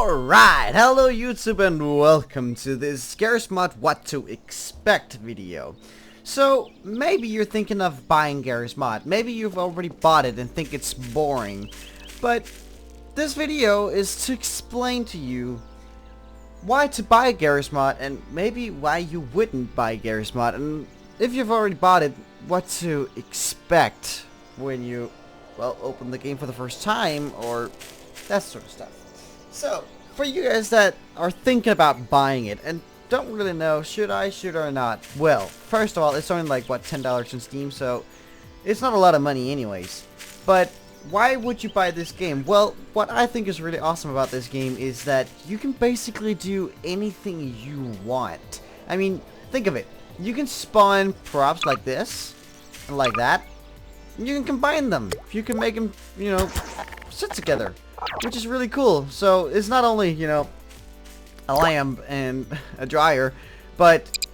Alright, hello YouTube and welcome to this Garry's Mod What to Expect video. So, maybe you're thinking of buying Garry's Mod. Maybe you've already bought it and think it's boring. But this video is to explain to you why to buy Garry's Mod and maybe why you wouldn't buy Garry's Mod. And if you've already bought it, what to expect when you, well, open the game for the first time or that sort of stuff. So, for you guys that are thinking about buying it and don't really know, should I or not? Well, first of all, it's only like, what, $10 in Steam, so it's not a lot of money anyways. But why would you buy this game? Well, what I think is really awesome about this game is that you can basically do anything you want. I mean, think of it. You can spawn props like this, and like that. And you can combine them. You can make them, you know, sit together, which is really cool. So it's not only, you know, a lamp and a dryer, but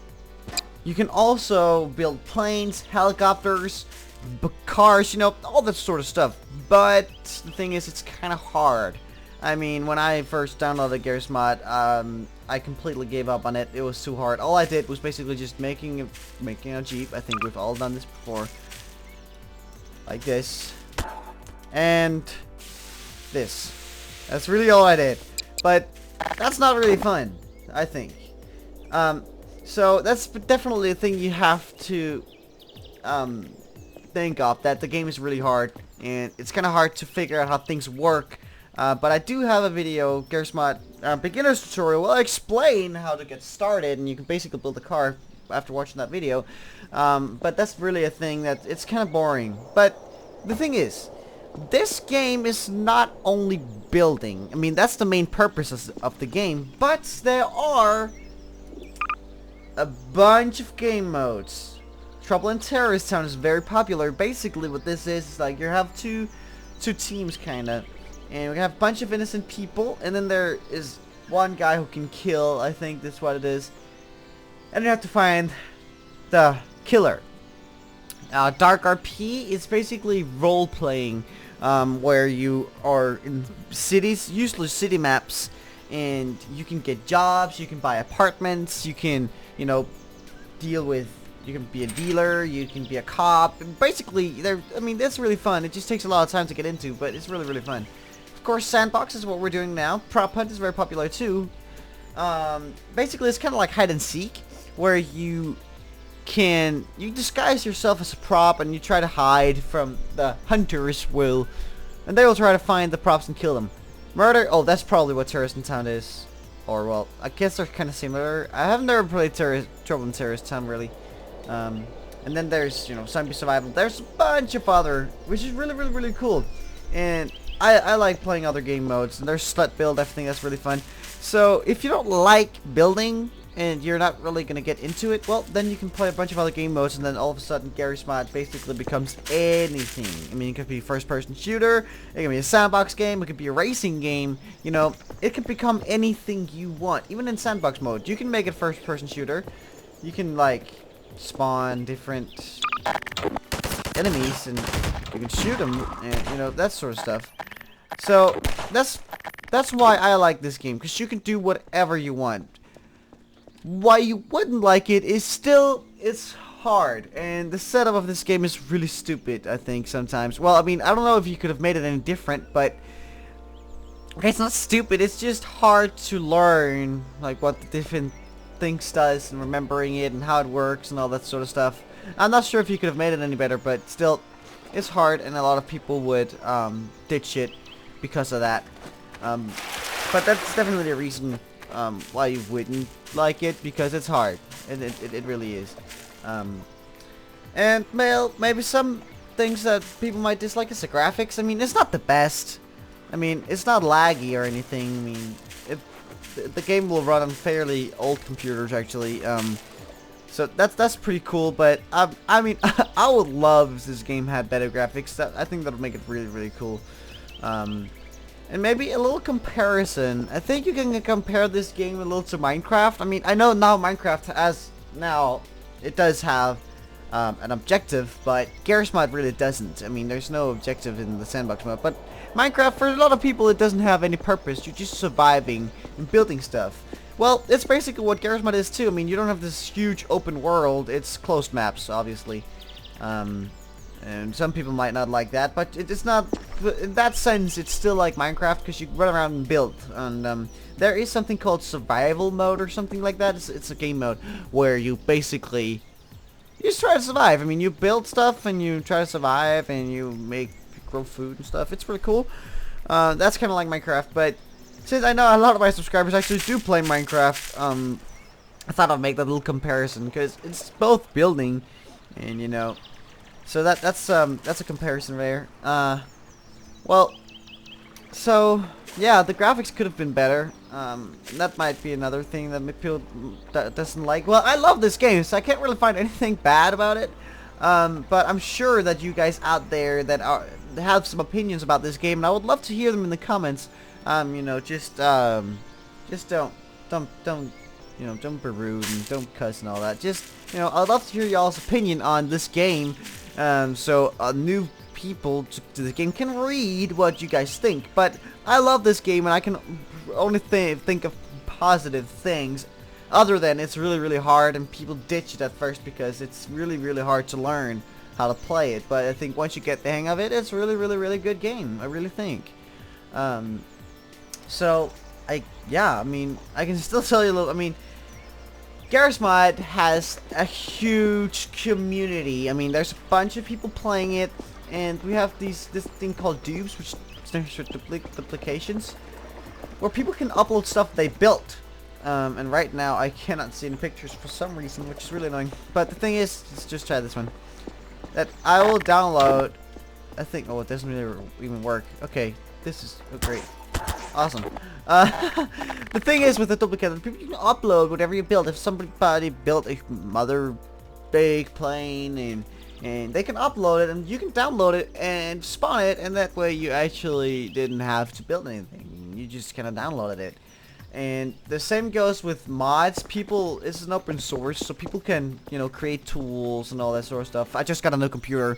you can also build planes, helicopters, cars, you know, all that sort of stuff. But the thing is, it's kind of hard. I mean, when I first downloaded Garry's Mod, I completely gave up on it. It was too hard. All I did was basically just making a Jeep. I think we've all done this before. Like this. And this. That's really all I did. But that's not really fun, I think. So that's definitely a thing you have to think of, that the game is really hard and it's kind of hard to figure out how things work. But I do have a video, Garry's Mod beginner's tutorial, where I explain how to get started, and you can basically build a car after watching that video. But that's really a thing that it's kind of boring. But the thing is, this game is not only building. I mean, that's the main purpose of the game, but there are a bunch of game modes. Trouble in Terrorist Town is very popular. Basically what this is like you have two teams kinda, and we have a bunch of innocent people, and then there is one guy who can kill. I think that's what it is, and you have to find the killer. Dark RP is basically role-playing, where you are in cities, usually city maps, and you can get jobs, you can buy apartments, you can, you know, deal with, you can be a dealer, you can be a cop. Basically, I mean, that's really fun. It just takes a lot of time to get into, but it's really, really fun. Of course, Sandbox is what we're doing now. Prop Hunt is very popular too. Basically, it's kind of like hide and seek, where you disguise yourself as a prop and you try to hide from the hunters and they will try to find the props and kill them. Murder, oh, that's probably what Terrorist in Town is. Or, well, I guess they're kind of similar. I have never played Trouble in Terrorist Town, really. And then there's, you know, Zombie Survival. There's a bunch of other, which is really, really, really cool. And I like playing other game modes. And there's Slut Build, I think that's really fun. So, if you don't like building and you're not really going to get into it, well, then you can play a bunch of other game modes, and then all of a sudden Garry's Mod basically becomes anything. I mean, it could be a first-person shooter, it can be a sandbox game, it could be a racing game, you know, it can become anything you want. Even in sandbox mode, you can make it first-person shooter. You can, like, spawn different enemies, and you can shoot them, and, you know, that sort of stuff. So, that's why I like this game, because you can do whatever you want. Why you wouldn't like it is still, it's hard, and the setup of this game is really stupid, I think, sometimes. Well, I mean, I don't know if you could have made it any different, but okay, it's not stupid, it's just hard to learn, like, what the different things does, and remembering it, and how it works, and all that sort of stuff. I'm not sure if you could have made it any better, but still, it's hard, and a lot of people would ditch it because of that. But that's definitely a reason why you wouldn't like it, because it's hard, and it really is. And well, maybe some things that people might dislike is the graphics. I mean, it's not the best. I mean, it's not laggy or anything. I mean, the game will run on fairly old computers, actually. So that's pretty cool. But I mean, I would love if this game had better graphics. I think that would make it really, really cool. And maybe a little comparison. I think you can compare this game a little to Minecraft. I mean, I know now Minecraft it does have an objective, but Garry's Mod really doesn't. I mean, there's no objective in the sandbox mode. But Minecraft, for a lot of people, it doesn't have any purpose. You're just surviving and building stuff. Well, it's basically what Garry's Mod is too. I mean, you don't have this huge open world. It's closed maps, obviously. And some people might not like that, but it's not, in that sense, it's still like Minecraft, because you run around and build. And there is something called survival mode or something like that. It's a game mode where you basically, you just try to survive. I mean, you build stuff and you try to survive and you grow food and stuff. It's pretty cool. That's kind of like Minecraft, but since I know a lot of my subscribers actually do play Minecraft, I thought I'd make that little comparison, because it's both building and, you know, so that's a comparison there. Well, so yeah, the graphics could have been better. That might be another thing that people doesn't like. Well, I love this game, so I can't really find anything bad about it. But I'm sure that you guys out there that have some opinions about this game, and I would love to hear them in the comments. You know, just don't, you know, don't be rude and don't cuss and all that. Just, you know, I'd love to hear y'all's opinion on this game. So new people to the game can read what you guys think. But I love this game, and I can only think of positive things, other than it's really, really hard, and people ditch it at first because it's really, really hard to learn how to play it. But I think once you get the hang of it, it's really, really, really good game. I really think. So yeah, I mean, I can still tell you a little. I mean, Garry's Mod has a huge community. I mean, there's a bunch of people playing it, and we have this thing called dupes, which stands for duplications, where people can upload stuff they built. And right now I cannot see any pictures for some reason, which is really annoying. But the thing is, let's just try this one. That I will download. I think. Oh, it doesn't really even work. Okay, this is great. Awesome. The thing is with the duplicate, people can upload whatever you build. If somebody built a mother big plane, and they can upload it, and you can download it and spawn it, and that way you actually didn't have to build anything. You just kind of downloaded it. And the same goes with mods. People, it's an open source, so people can, you know, create tools and all that sort of stuff. I just got a new computer,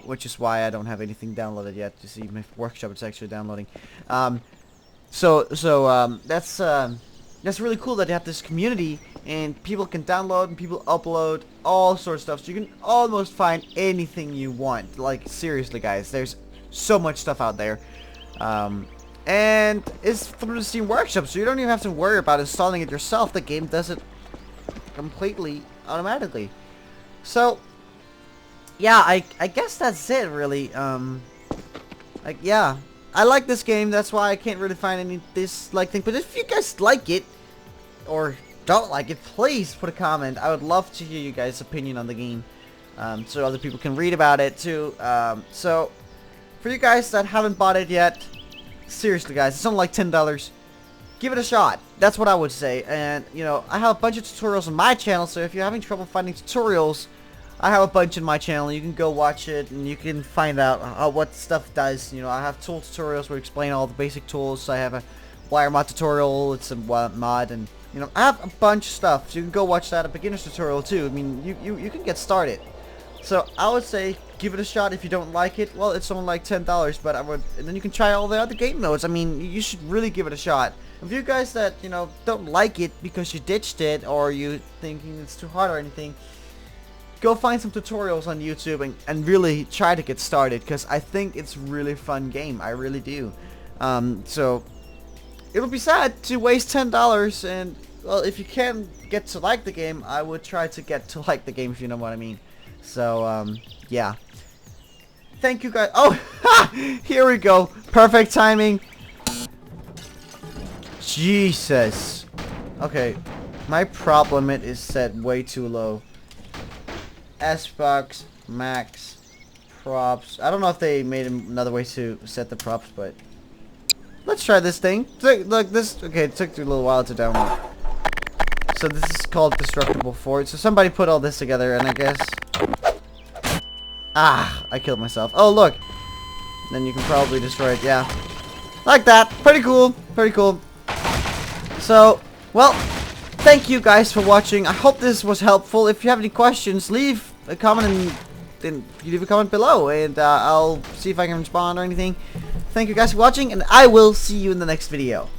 which is why I don't have anything downloaded yet. To see my workshop, it's actually downloading. That's really cool that they have this community, and people can download and people upload all sorts of stuff. So you can almost find anything you want. Like, seriously, guys, there's so much stuff out there. And it's through the Steam Workshop, so you don't even have to worry about installing it yourself. The game does it completely automatically. So yeah, I guess that's it, really. Like, yeah, I like this game. That's why I can't really find any dislike thing. But if you guys like it or don't like it, please put a comment. I would love to hear you guys' opinion on the game, so other people can read about it too. So for you guys that haven't bought it yet, seriously, guys, it's only like $10. Give it a shot. That's what I would say. And, you know, I have a bunch of tutorials on my channel, so if you're having trouble finding tutorials, I have a bunch in my channel. You can go watch it, and you can find out what stuff does. You know, I have tool tutorials where I explain all the basic tools. So I have a wire mod tutorial, it's a mod, and, you know, I have a bunch of stuff. So you can go watch that, a beginner's tutorial, too. I mean, you can get started. So I would say give it a shot. If you don't like it, well, it's only like $10, but I would, and then you can try all the other game modes. I mean, you should really give it a shot. If you guys that, you know, don't like it because you ditched it, or you thinking it's too hard or anything, go find some tutorials on YouTube and really try to get started, because I think it's a really fun game. I really do. So it would be sad to waste $10, and, well, if you can get to like the game, I would try to get to like the game, if you know what I mean. So, yeah. Thank you guys. Oh, here we go. Perfect timing. Jesus. Okay. My prop limit is set way too low. Sandbox, max, props. I don't know if they made another way to set the props, but let's try this thing. Look, this. Okay, it took a little while to download. So this is called Destructible Fort. So somebody put all this together, and I guess... Ah, I killed myself. Oh, look. Then you can probably destroy it. Yeah. Like that. Pretty cool. Pretty cool. So, well, thank you guys for watching. I hope this was helpful. If you have any questions, leave a comment, and then you leave a comment below, and I'll see if I can respond or anything. thank you guys for watching, and I will see you in the next video.